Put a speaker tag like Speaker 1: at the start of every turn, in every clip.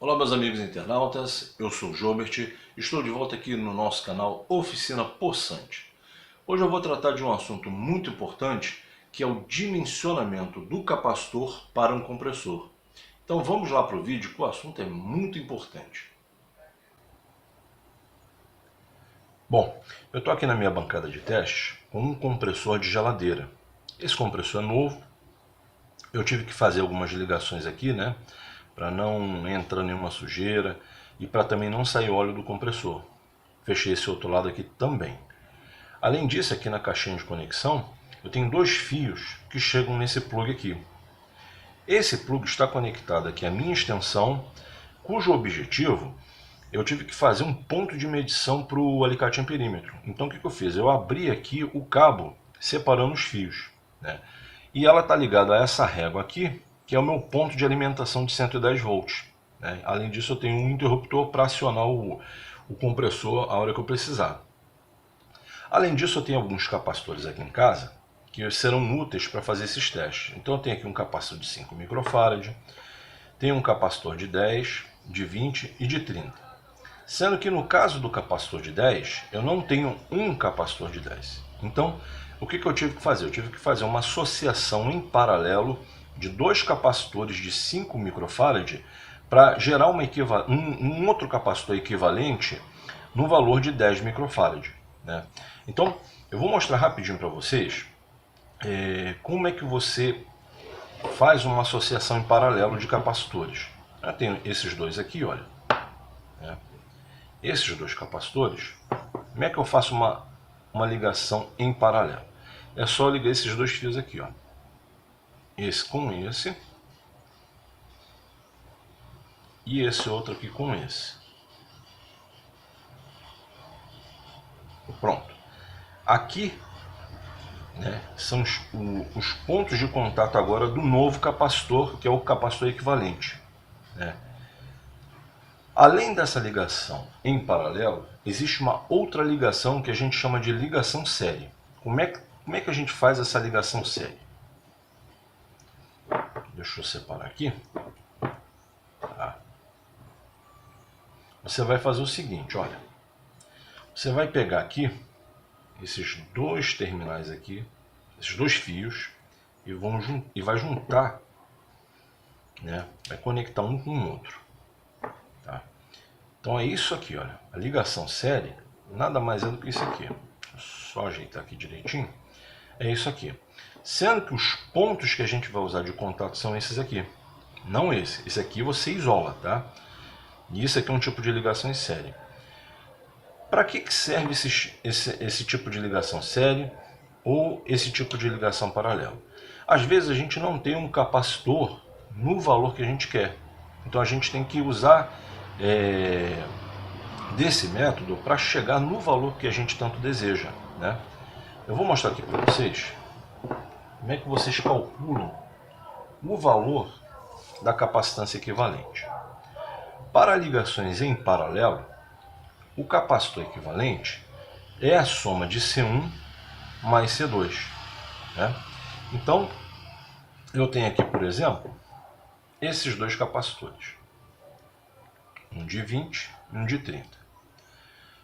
Speaker 1: Olá meus amigos internautas, eu sou o Jobert, estou de volta aqui no nosso canal Oficina Poçante. Hoje eu vou tratar de um assunto muito importante, que é o dimensionamento do capacitor para um compressor. Então vamos lá para o vídeo, que o assunto é muito importante. Bom, eu estou aqui na minha bancada de teste com um compressor de geladeira. Esse compressor é novo, eu tive que fazer algumas ligações aqui, né? Para não entrar nenhuma sujeira e para também não sair óleo do compressor. Fechei esse outro lado aqui também. Além disso, aqui na caixinha de conexão, eu tenho dois fios que chegam nesse plug aqui. Esse plug está conectado aqui à minha extensão, cujo objetivo, eu tive que fazer um ponto de medição para o alicate amperímetro. Então o que eu fiz? Eu abri aqui o cabo separando os fios, né? E ela está ligada a essa régua aqui, que é o meu ponto de alimentação de 110 volts. Né? Além disso, eu tenho um interruptor para acionar o compressor a hora que eu precisar. Além disso, eu tenho alguns capacitores aqui em casa que serão úteis para fazer esses testes. Então eu tenho aqui um capacitor de 5 microfarad, tenho um capacitor de 10, de 20 e de 30. Sendo que no caso do capacitor de 10, eu não tenho um capacitor de 10. Então, o que eu tive que fazer? Eu tive que fazer uma associação em paralelo de dois capacitores de 5 microfarad para gerar um outro capacitor equivalente no valor de 10 microfarad. Né? Então, eu vou mostrar rapidinho para vocês como é que você faz uma associação em paralelo de capacitores. Eu tenho esses dois aqui, olha. Esses dois capacitores, como é que eu faço uma ligação em paralelo? É só ligar esses dois fios aqui, ó. Esse com esse. E esse outro aqui com esse. Pronto. Aqui, né, são os pontos de contato agora do novo capacitor, que é o capacitor equivalente. Né? Além dessa ligação em paralelo, existe uma outra ligação que a gente chama de ligação série. Como é que a gente faz essa ligação série? Deixa eu separar aqui. Tá. Você vai fazer o seguinte, olha. Você vai pegar aqui esses dois terminais aqui, esses dois fios, e vai juntar, né? Vai conectar um com o outro. Tá? Então é isso aqui, olha. A ligação série nada mais é do que isso aqui. Só ajeitar aqui direitinho. É isso aqui. Sendo que os pontos que a gente vai usar de contato são esses aqui. Não esse. Esse aqui você isola, tá? E isso aqui é um tipo de ligação em série. Para que serve esse tipo de ligação série ou esse tipo de ligação paralela? Às vezes a gente não tem um capacitor no valor que a gente quer. Então a gente tem que usar desse método para chegar no valor que a gente tanto deseja. Né? Eu vou mostrar aqui para vocês como é que vocês calculam o valor da capacitância equivalente. Para ligações em paralelo, o capacitor equivalente é a soma de C1 mais C2. Né? Então, eu tenho aqui, por exemplo, esses dois capacitores. Um de 20 e um de 30.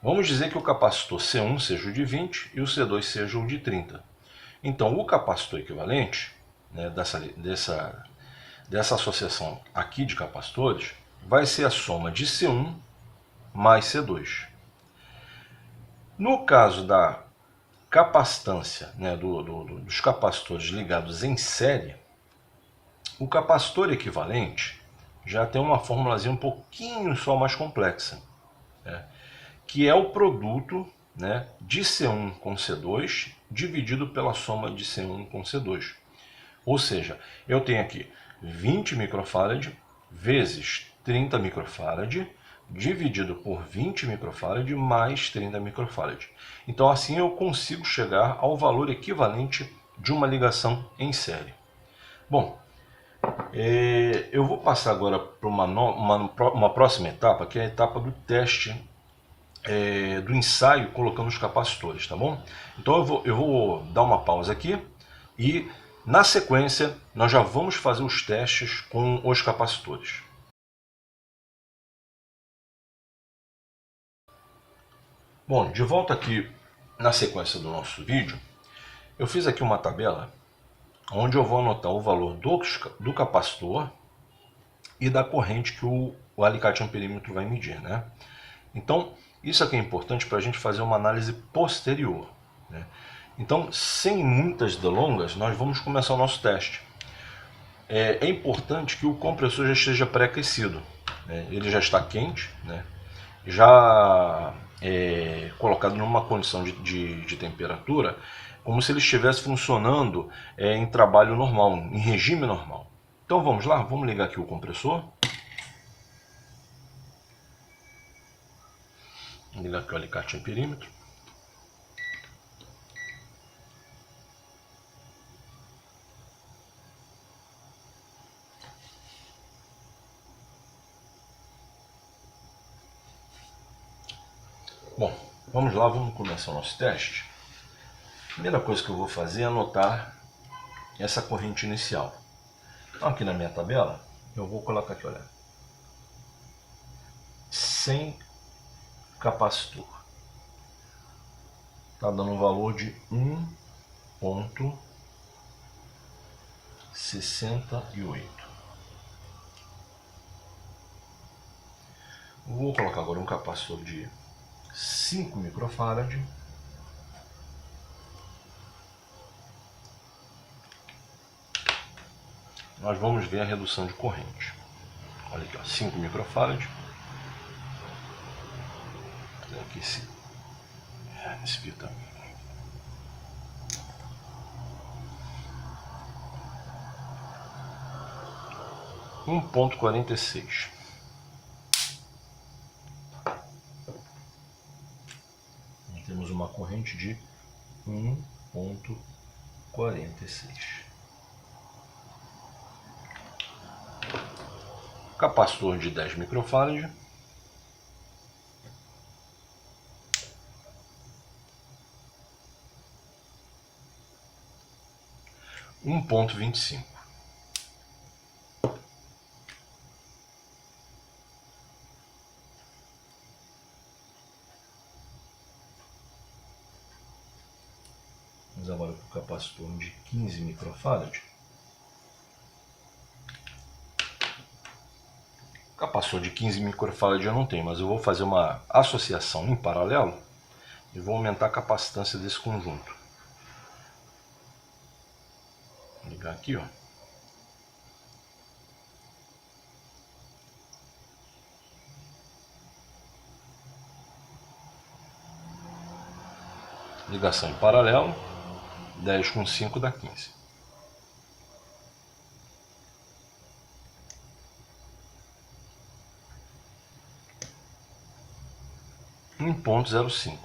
Speaker 1: Vamos dizer que o capacitor C1 seja o de 20 e o C2 seja o de 30. Então, o capacitor equivalente, né, dessa associação aqui de capacitores vai ser a soma de C1 mais C2. No caso da capacitância, né, dos capacitores ligados em série, o capacitor equivalente já tem uma formulazinha um pouquinho só mais complexa, né, que é o produto, né, de C1 com C2 dividido pela soma de C1 com C2. Ou seja, eu tenho aqui 20 microfarad vezes 30 microfarad dividido por 20 microfarad mais 30 microfarad. Então assim eu consigo chegar ao valor equivalente de uma ligação em série. Bom, eu vou passar agora para uma próxima etapa, que é a etapa do teste do ensaio colocando os capacitores, tá bom? Então eu vou dar uma pausa aqui e na sequência nós já vamos fazer os testes com os capacitores. Bom, de volta aqui na sequência do nosso vídeo, eu fiz aqui uma tabela onde eu vou anotar o valor do capacitor e da corrente que o alicate amperímetro vai medir, né? Então, isso aqui é importante para a gente fazer uma análise posterior, né? Então, sem muitas delongas, nós vamos começar o nosso teste. É importante que o compressor já esteja pré-aquecido, né? Ele já está quente, né? Já colocado numa condição de temperatura, como se ele estivesse funcionando em trabalho normal, em regime normal. Então vamos lá, vamos ligar aqui o compressor. Vou ligar aqui o alicate amperímetro. Bom, vamos lá, vamos começar o nosso teste. A primeira coisa que eu vou fazer é anotar essa corrente inicial. Então, aqui na minha tabela, eu vou colocar aqui, olha, 100 capacitor. Está dando um valor de 1,68. Vou colocar agora um capacitor de 5 microfarad. Nós vamos ver a redução de corrente. Olha aqui, ó, 5 microfarad. Aqui esse fita. Um 1,46. Temos uma corrente de 1,46. Capacitor de 10 microfarad. Um 1,25. Vamos agora para o capacitor de 15 microfarad. Capacitor de 15 microfarad eu não tenho, mas eu vou fazer uma associação em paralelo e vou aumentar a capacitância desse conjunto. Vou ligar aqui, ó. Ligação em paralelo, 10 com 5 dá 15. Um 1,05.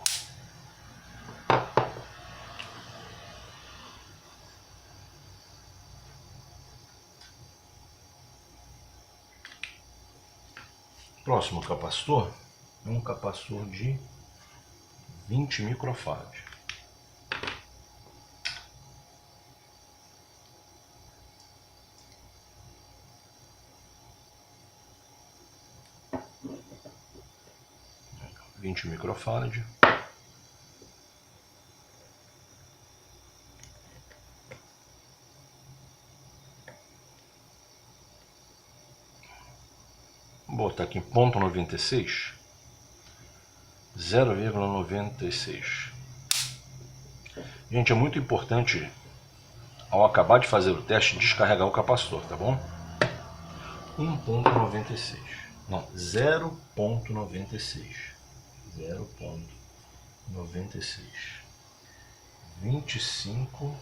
Speaker 1: Próximo capacitor é um capacitor de 20 microfarad. Microfarad. Vou botar aqui em ponto 96. 0,96. Gente, é muito importante ao acabar de fazer o teste descarregar o capacitor, tá bom? 1,96. Não, 0,96. 0,96. 25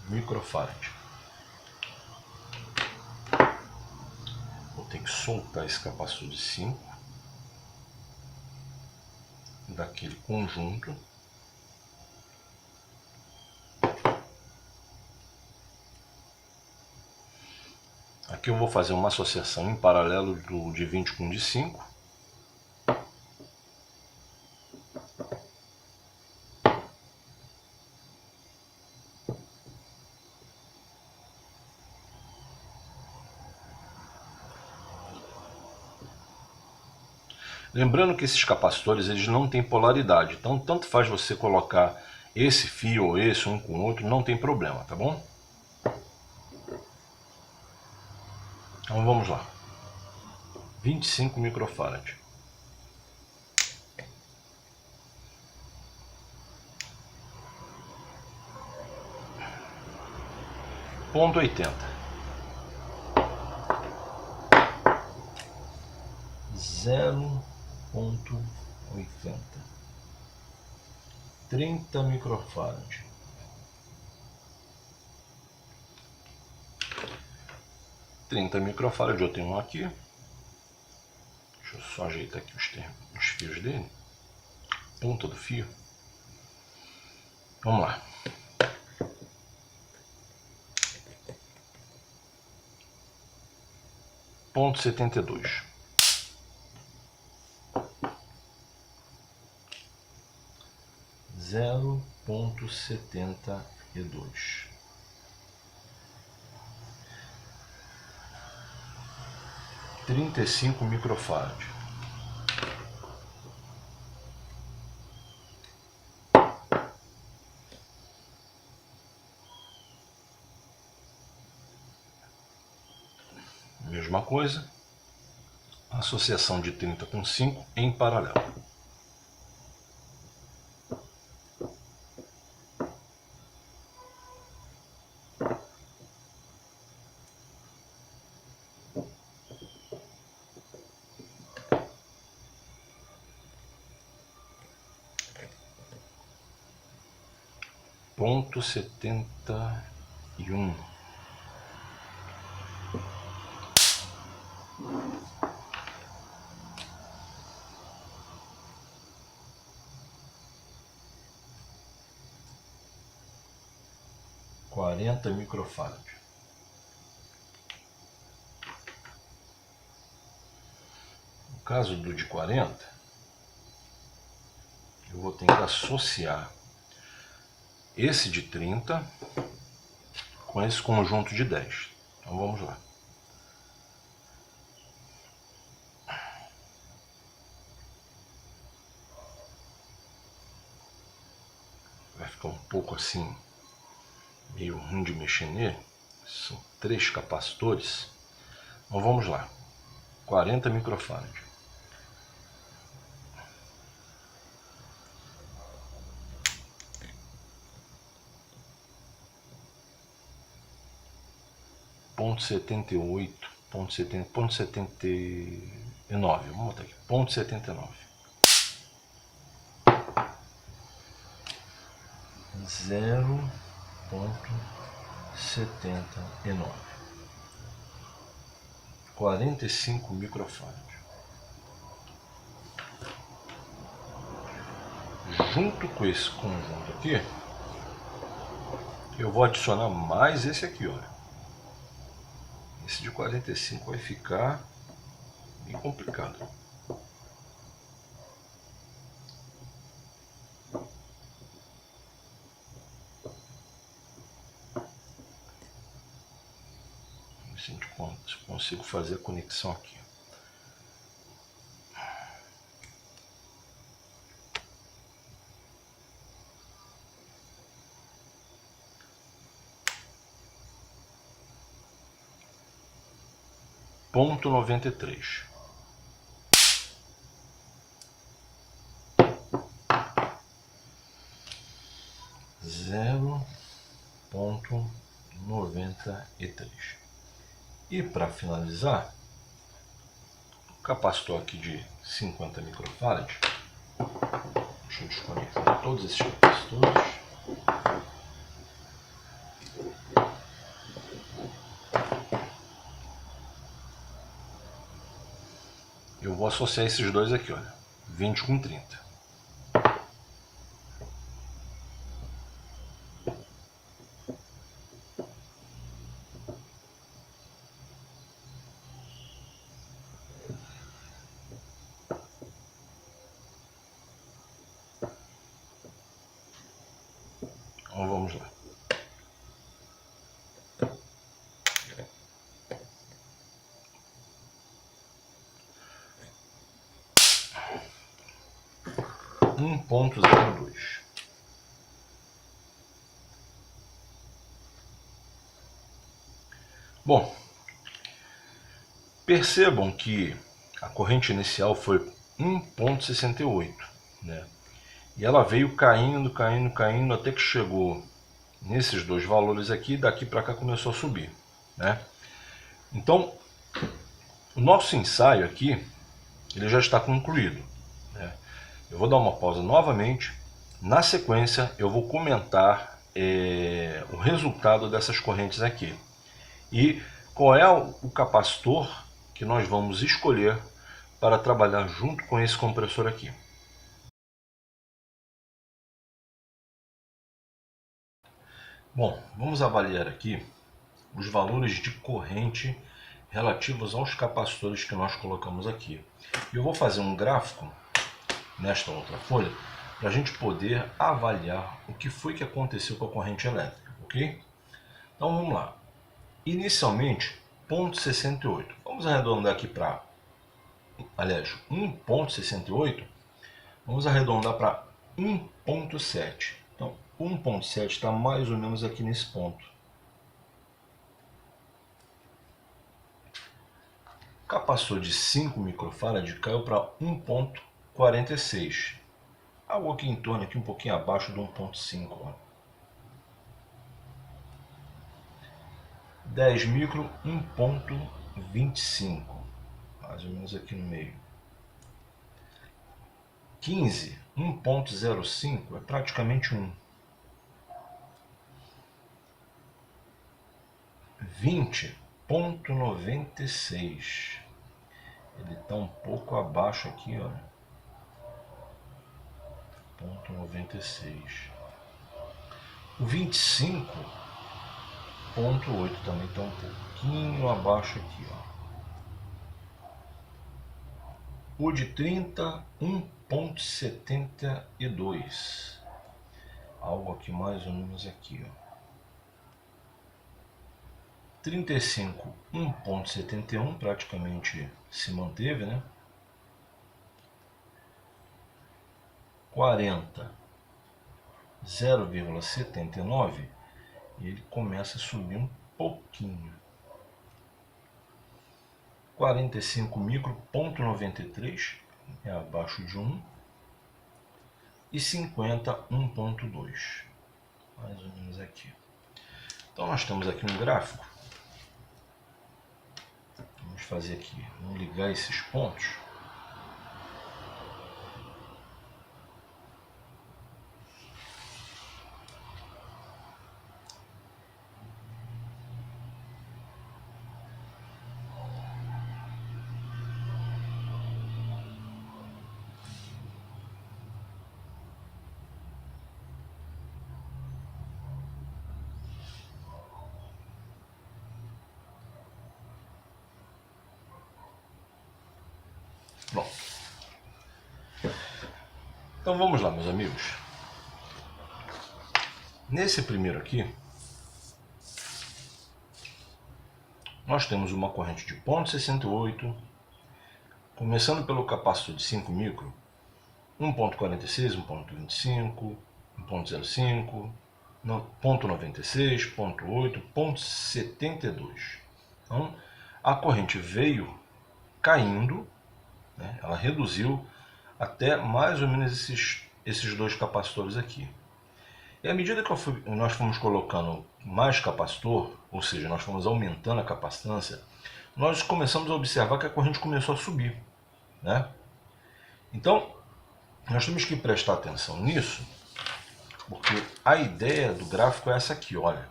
Speaker 1: microfarad. Vou ter que soltar esse capacitor de 5 daquele conjunto. Aqui eu vou fazer uma associação em paralelo de 20 com de 5. Lembrando que esses capacitores eles não têm polaridade, então tanto faz você colocar esse fio ou esse um com o outro, não tem problema, tá bom? Então vamos lá. 25 microfarad. Ponto 80. 0,80. 30 microfarad. 30 microfarad, eu tenho um aqui. Deixa eu só ajeitar aqui os fios dele. Ponta do fio. Vamos lá. Ponto 72. 0,72. 35 microfarad. Mesma coisa. Associação de 30 com 5 em paralelo. Ponto 71. Quarenta microfarad. No caso do de 40, eu vou ter que associar esse de 30 com esse conjunto de 10. Então vamos lá. Vai ficar um pouco assim, meio ruim de mexer nele. São 3 capacitores. Então vamos lá. 40 microfarad. Ponto 78. Ponto 79. Vamos botar aqui. Ponto 79. 0,79. 45 microfarad. Junto com esse conjunto aqui, eu vou adicionar mais esse aqui, olha. Esse de 45 vai ficar bem complicado. Vamos ver se eu consigo fazer a conexão aqui. Ponto 93. Zero ponto 93. E para finalizar, o capacitor aqui de 50 microfarad. Deixa eu desconectar todos esses capacitores. Eu vou associar esses dois aqui, olha. 20 com 30. Então vamos lá. 1.02. Bom, percebam que a corrente inicial foi 1.68, né? E ela veio caindo, caindo, caindo, até que chegou nesses dois valores aqui, daqui para cá começou a subir, né? Então, o nosso ensaio aqui, ele já está concluído, né? Eu vou dar uma pausa novamente. Na sequência, eu vou comentar o resultado dessas correntes aqui. E qual é o capacitor que nós vamos escolher para trabalhar junto com esse compressor aqui. Bom, vamos avaliar aqui os valores de corrente relativos aos capacitores que nós colocamos aqui. Eu vou fazer um gráfico nesta outra folha para a gente poder avaliar o que foi que aconteceu com a corrente elétrica, ok? Então vamos lá. Inicialmente, 0,68. Vamos arredondar aqui para, aliás, 1,68. Vamos arredondar para 1,7. Então, 1,7 está mais ou menos aqui nesse ponto. O capacitor de 5 microfarad caiu para 1,46. Algo aqui em torno, aqui um pouquinho abaixo do 1,5. 10 micro, 1,25. Mais ou menos aqui no meio. 15, 1,05 é praticamente 1. 20,96. Ele está um pouco abaixo aqui, olha. 0,96. O 25,8 também está um pouquinho abaixo aqui, ó. O de 30, 1,72. Algo aqui mais ou menos aqui, ó. 35, 1,71, praticamente se manteve, né? 40, 0,79, e ele começa a subir um pouquinho. 45 micro, 0,93, é abaixo de 1. E 50, 1,2, mais ou menos aqui. Então nós temos aqui um gráfico. Vamos fazer aqui, vamos ligar esses pontos. Bom, então vamos lá, meus amigos. Nesse primeiro aqui, nós temos uma corrente de 0,68, começando pelo capacitor de 5 micro, 1,46, 1,25, 1,05, 0,96, 0,8, 0,72. Então, a corrente veio caindo, né? Ela reduziu até mais ou menos esses dois capacitores aqui. E à medida que nós fomos colocando mais capacitor, ou seja, nós fomos aumentando a capacitância, nós começamos a observar que a corrente começou a subir, né? Então, nós temos que prestar atenção nisso, porque a ideia do gráfico é essa aqui, olha.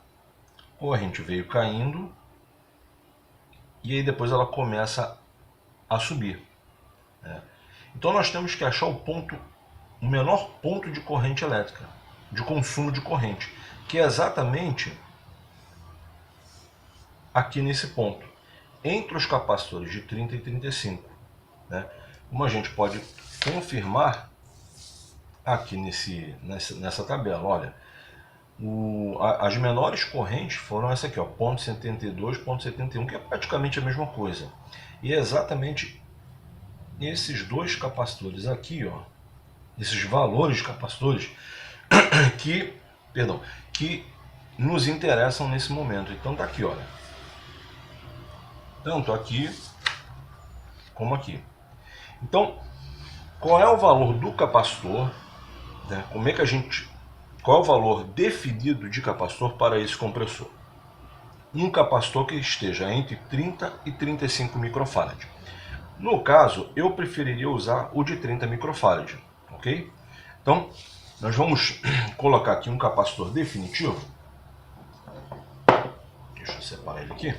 Speaker 1: A corrente veio caindo e aí depois ela começa a subir, né? Então nós temos que achar o menor ponto de corrente elétrica, de consumo de corrente, que é exatamente aqui nesse ponto, entre os capacitores de 30 e 35, né? Como a gente pode confirmar aqui nessa tabela, olha, as menores correntes foram essa aqui, ó, 0,72, 0,71, que é praticamente a mesma coisa. E é exatamente esses dois capacitores aqui, ó, esses valores de capacitores que nos interessam nesse momento. Então tá aqui, olha, tanto aqui como aqui. Então, qual é o valor do capacitor, né? Qual é o valor definido de capacitor para esse compressor? Um capacitor que esteja entre 30 e 35 microfarad. No caso, eu preferiria usar o de 30 microfarad, ok? Então, nós vamos colocar aqui um capacitor definitivo. Deixa eu separar ele aqui.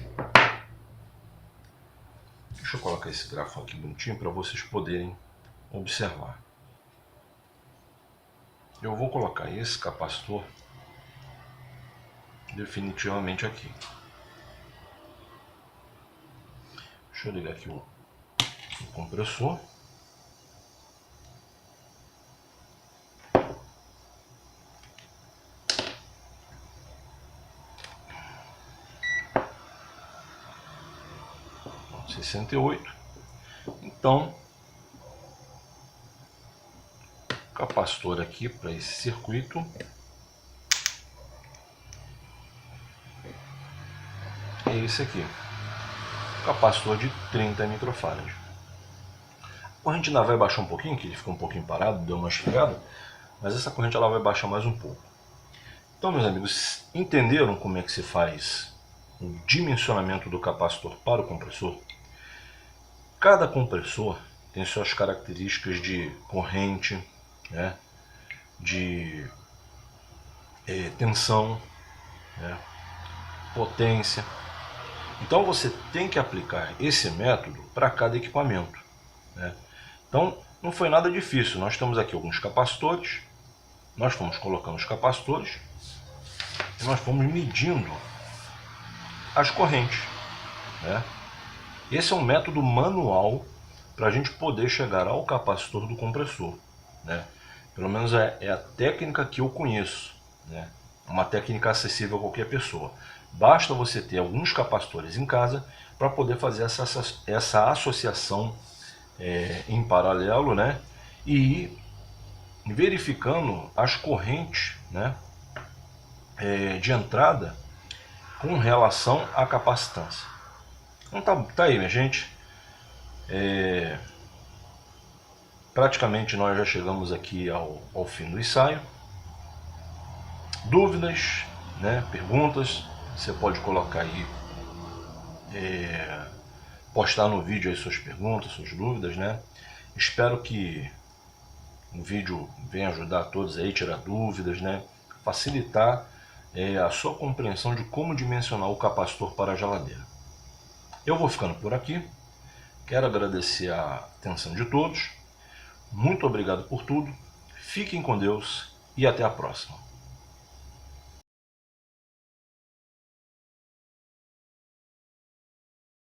Speaker 1: Deixa eu colocar esse gráfico aqui bonitinho para vocês poderem observar. Eu vou colocar esse capacitor definitivamente aqui. Deixa eu ligar aqui o compressor. Bom, 68. Então, capacitor aqui para esse circuito é esse aqui, capacitor de 30 microfarad. A corrente ainda vai baixar um pouquinho, que ele ficou um pouquinho parado, deu uma esfriada, mas essa corrente ela vai baixar mais um pouco. Então, meus amigos, entenderam como é que se faz o dimensionamento do capacitor para o compressor? Cada compressor tem suas características de corrente, né, de tensão, né, potência. Então você tem que aplicar esse método para cada equipamento, né? Então não foi nada difícil, nós temos aqui alguns capacitores, nós fomos colocando os capacitores e nós fomos medindo as correntes, né? Esse é um método manual para a gente poder chegar ao capacitor do compressor, né? Pelo menos é a técnica que eu conheço, né? Uma técnica acessível a qualquer pessoa. Basta você ter alguns capacitores em casa para poder fazer essa associação em paralelo, né? E ir verificando as correntes, né, de entrada com relação à capacitância. Então tá aí, minha gente. Praticamente nós já chegamos aqui ao fim do ensaio. Dúvidas, né, perguntas, você pode colocar aí, postar no vídeo aí suas perguntas, suas dúvidas, né? Espero que o vídeo venha ajudar a todos aí, tirar dúvidas, né? Facilitar a sua compreensão de como dimensionar o capacitor para a geladeira. Eu vou ficando por aqui. Quero agradecer a atenção de todos. Muito obrigado por tudo. Fiquem com Deus e até a próxima.